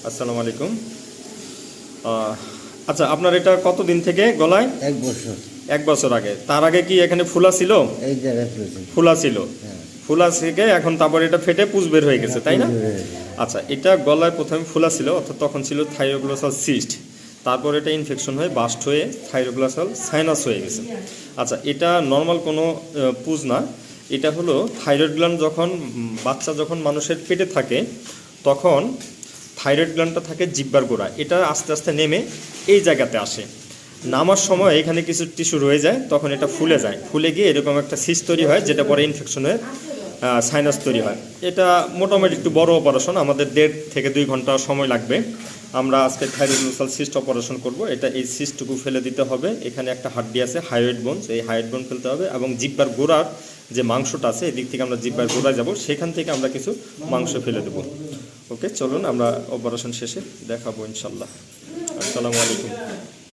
আসসালামু আলাইকুম। আচ্ছা, আপনার এটা কতদিন থেকে গলায়? 1 বছর। 1 বছর আগে। তার আগে কি এখানে ফুলা ছিল? এই জায়গায় ফুলেছে। ফুলা ছিল। হ্যাঁ। ফুলা থেকে এখন তারপর এটা ফেটে পুঁজ বের হয়ে গেছে, তাই না? পুঁজ বের হয়ে গেছে। আচ্ছা, এটা গলায় প্রথমে ফুলা ছিল, অর্থাৎ তখন ছিল থাইরোগ্লোসাল সিস্ট। তারপর এটা ইনফেকশন হয়ে বাস্ট হয়ে থাইরোগ্লোসাল সাইনাস হয়ে গেছে। আচ্ছা, এটা নর্মাল কোনো পুঁজ না। এটা হলো থাইরয়েড গ্ল্যান্ড। যখন বাচ্চা যখন মানুষের পেটে থাকে তখন থাইরয়েড গ্ল্যান্ডটা থাকে জিহ্বার গোড়ায়। এটা আস্তে আস্তে নেমে এই জায়গাতে আসে। নামার সময় এখানে কিছু টিস্যু রয়ে যায়, তখন এটা ফুলে যায়। ফুলে গিয়ে এরকম একটা সিস্ট তৈরি হয়, যেটা পরে ইনফেকশন হয়ে সাইনাস তৈরি হয়। এটা মোটামুটি একটু বড় অপারেশন, আমাদের 1.5 থেকে 2 ঘন্টা সময় লাগবে। আমরা আজকে থাইরোগ্লোসাল সিস্ট অপারেশন করব। এটা এই সিস্টটুকু ফেলে দিতে হবে। এখানে একটা হাড্ডি আছে হাইওয়েড বোনস, এই হাইওয়েড বোন ফেলতে হবে এবং জিহ্বার গোড়ার যে মাংসটা আছে এদিক থেকে আমরা জিহ্বার গোড়ায় যাব, সেখান থেকে আমরা কিছু মাংস ফেলে দেবো। ওকে, চলুন আমরা অপারেশন শেষে দেখাবো ইনশাল্লাহ। আসসালামু আলাইকুম।